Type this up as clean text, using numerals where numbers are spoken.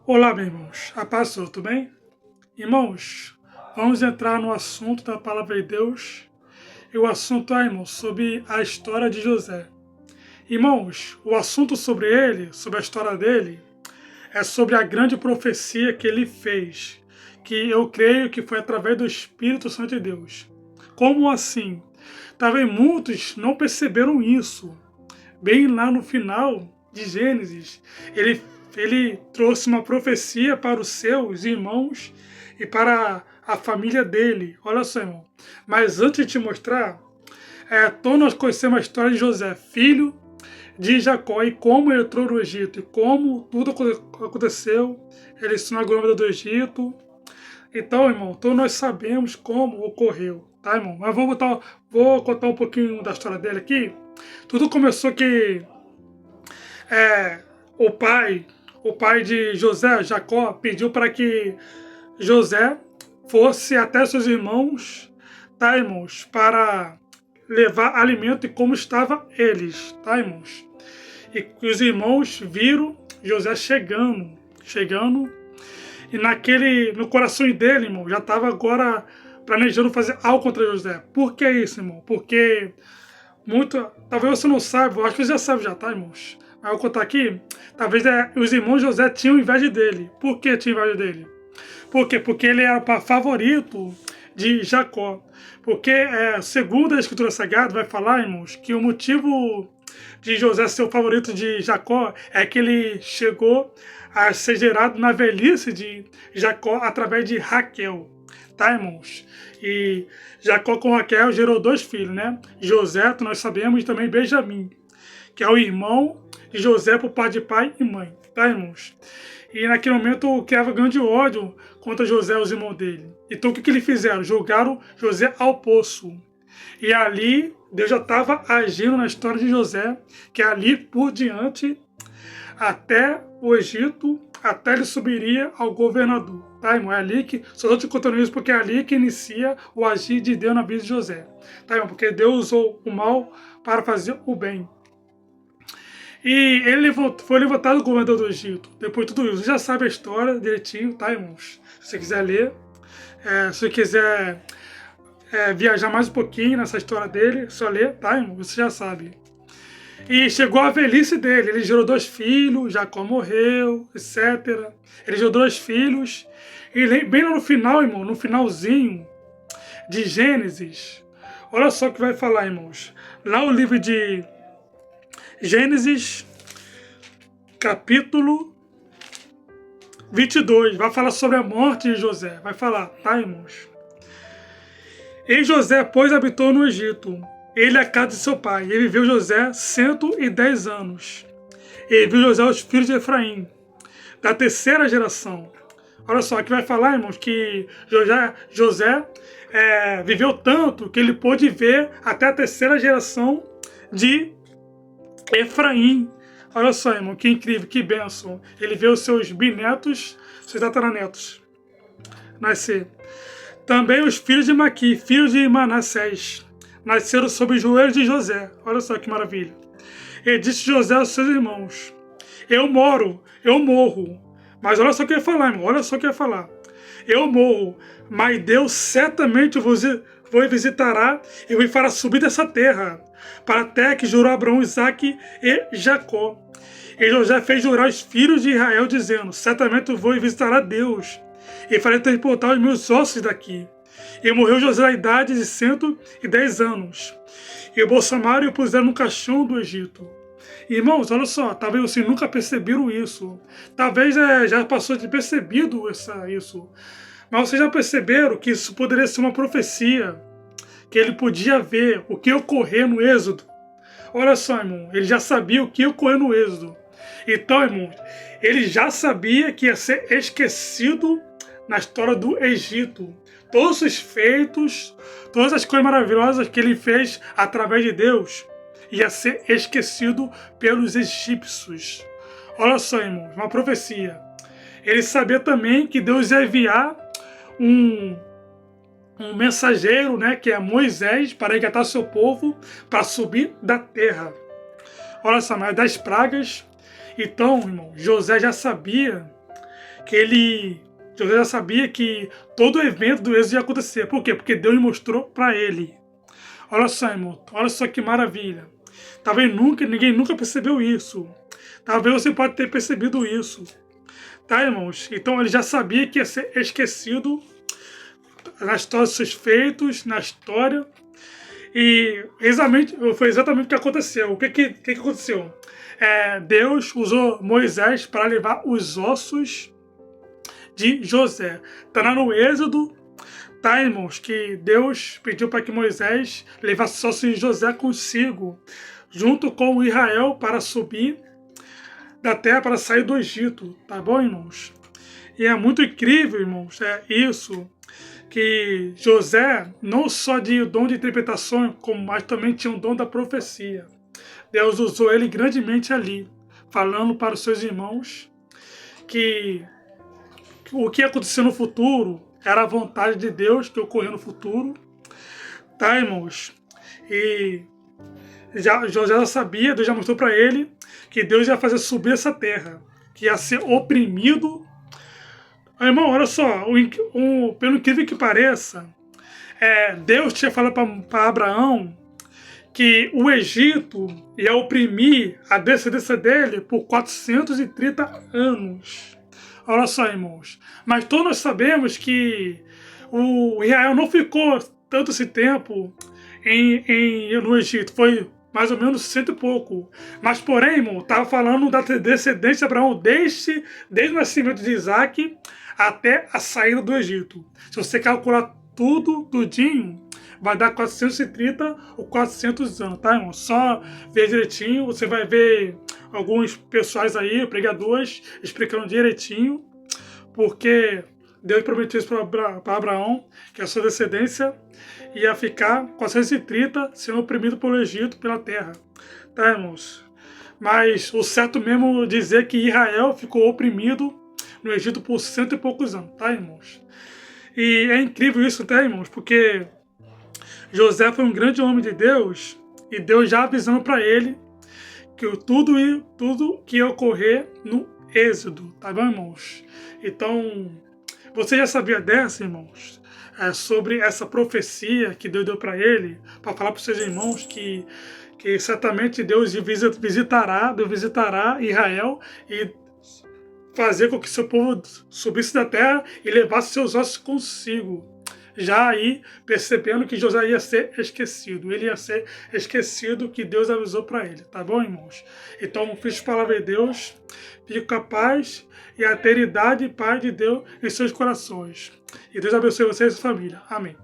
Olá, meus irmãos. A paz, do Senhor, tudo bem? Irmãos, vamos entrar no assunto da palavra de Deus. E o assunto é, irmãos, sobre a história de José. Irmãos, o assunto sobre ele, sobre a história dele, é sobre a grande profecia que ele fez, que eu creio que foi através do Espírito Santo de Deus. Como assim? Talvez muitos não perceberam isso. Bem lá no final de Gênesis, ele trouxe uma profecia para os seus irmãos e para a família dele. Olha só, irmão. Mas antes de te mostrar, então nós conhecemos a história de José, filho de Jacó, e como ele entrou no Egito, e como tudo aconteceu. Ele se tornou governador do Egito. Então, irmão, então nós sabemos como ocorreu, tá, irmão? Mas vou contar um pouquinho da história dele aqui. Tudo começou que é, o pai, o pai de José, Jacó, pediu para que José fosse até seus irmãos, tá, irmãos, para levar alimento e como estavam eles, tá, irmãos? E os irmãos viram José chegando, e no coração dele, irmão, já estava agora planejando fazer algo contra José. Por que isso, irmão? Porque talvez você não saiba, eu acho que você já sabe já, tá, irmãos? Mas eu vou contar aqui, talvez os irmãos de José tinham inveja dele. Por que tinham inveja dele? Por quê? Porque ele era o favorito de Jacó. Porque, segundo a Escritura Sagrada, vai falar, irmãos, que o motivo de José ser o favorito de Jacó é que ele chegou a ser gerado na velhice de Jacó através de Raquel. Tá, irmãos? E Jacó com Raquel gerou dois filhos, né? José, nós sabemos, e também Benjamim, que é o irmão de José por parte de pai e mãe. Tá, irmãos? E naquele momento criava grande ódio contra José e os irmãos dele. Então o que eles fizeram? Jogaram José ao poço. E ali Deus já estava agindo na história de José, que ali por diante, até o Egito, até ele subiria ao governador. Tá, irmão? É ali que, só estou te contando isso porque é ali que inicia o agir de Deus na vida de José. Tá, irmão? Porque Deus usou o mal para fazer o bem. E ele foi levantado governador do Egito. Depois de tudo isso, você já sabe a história direitinho, tá, irmãos? Se você quiser ler, se você quiser viajar mais um pouquinho nessa história dele, só ler, tá, irmão? Você já sabe. E chegou a velhice dele. Ele gerou dois filhos, Jacó morreu, etc. Ele gerou dois filhos. E bem lá no final, irmão, no finalzinho de Gênesis, olha só o que vai falar, irmãos. Lá o livro de Gênesis, capítulo 22, vai falar sobre a morte de José. Vai falar, tá, irmãos? E José, pois, habitou no Egito, ele a casa de seu pai. E viveu José 110 anos. E viu José os filhos de Efraim, da terceira geração. Olha só, aqui vai falar, irmãos, que José viveu tanto que ele pôde ver até a terceira geração de Efraim. Olha só, irmão, que incrível, que bênção. Ele vê os seus bisnetos, seus tataranetos nascer. Também os filhos de Maqui, filhos de Manassés, nasceram sob os joelhos de José. Olha só que maravilha. E disse José aos seus irmãos: eu morro. Mas olha só o que eu ia falar, irmão. Olha só o que eu ia falar. Eu morro, mas Deus certamente vos visitará e vos fará subir dessa terra, para a terra que jurou Abraão, Isaque e Jacó. E José fez jurar os filhos de Israel, dizendo: certamente eu vou visitar a Deus, e farei transportar os meus ossos daqui. E morreu José na idade de 110 anos. E o bolsomaro o puseram no caixão do Egito. Irmãos, olha só, talvez vocês nunca perceberam isso. Talvez já passou de percebido isso. Mas vocês já perceberam que isso poderia ser uma profecia, que ele podia ver o que ocorrer no Êxodo. Olha só, irmão, ele já sabia o que ia ocorrer no Êxodo. Então, irmão, ele já sabia que ia ser esquecido na história do Egito. Todos os feitos, todas as coisas maravilhosas que ele fez através de Deus, ia ser esquecido pelos egípcios. Olha só, irmão, uma profecia. Ele sabia também que Deus ia enviar um mensageiro, né, que é Moisés, para resgatar seu povo, para subir da terra. Olha só, mas das pragas. Então, irmão, José já sabia José já sabia que todo o evento do êxodo ia acontecer. Por quê? Porque Deus mostrou para ele. Olha só, irmão, olha só que maravilha. Talvez ninguém nunca percebeu isso. Talvez você pode ter percebido isso. Tá, irmãos? Então ele já sabia que ia ser esquecido na história dos seus feitos, na história. E foi exatamente o que aconteceu. O que aconteceu? Deus usou Moisés para levar os ossos de José. Está lá no Êxodo, tá, irmãos, que Deus pediu para que Moisés levasse os ossos de José consigo, junto com Israel, para subir da terra, para sair do Egito. Tá bom, irmãos? E é muito incrível, irmãos, isso, que José não só tinha o dom de interpretação, mas também tinha o dom da profecia. Deus usou ele grandemente ali, falando para os seus irmãos que o que ia acontecer no futuro era a vontade de Deus que ocorreu no futuro. Tá, irmãos? E José já sabia, Deus já mostrou para ele que Deus ia fazer subir essa terra, que ia ser oprimido. Irmão, olha só, pelo incrível que pareça, Deus tinha falado para Abraão que o Egito ia oprimir a descendência dele por 430 anos. Olha só, irmãos. Mas todos nós sabemos que o Israel não ficou tanto esse tempo no Egito. Foi mais ou menos 100 e pouco. Mas, porém, irmão, estava falando da descendência de Abraão desde o nascimento de Isaac até a saída do Egito. Se você calcular tudinho, vai dar 430 ou 400 anos, tá, irmão? Só ver direitinho, você vai ver alguns pessoais aí, pregadores, explicando direitinho, porque Deus prometeu isso para Abraão, que a sua descendência ia ficar 430 sendo oprimido pelo Egito, pela terra, tá, irmãos? Mas o certo mesmo dizer que Israel ficou oprimido no Egito por 100 e poucos anos, tá, irmãos? E é incrível isso, tá, irmãos? Porque José foi um grande homem de Deus e Deus já avisando para ele que tudo que ia ocorrer no Êxodo, tá bom, irmãos? Então, você já sabia dessa, irmãos? Sobre essa profecia que Deus deu para ele, para falar para os seus irmãos que certamente Deus visitará Israel e fazer com que seu povo subisse da terra e levasse seus ossos consigo. Já aí percebendo que José ia ser esquecido. Ele ia ser esquecido que Deus avisou para ele. Tá bom, irmãos? Então, fiz a palavra de Deus. Fique com a paz e a eternidade e paz de Deus em seus corações. E Deus abençoe vocês e sua família. Amém.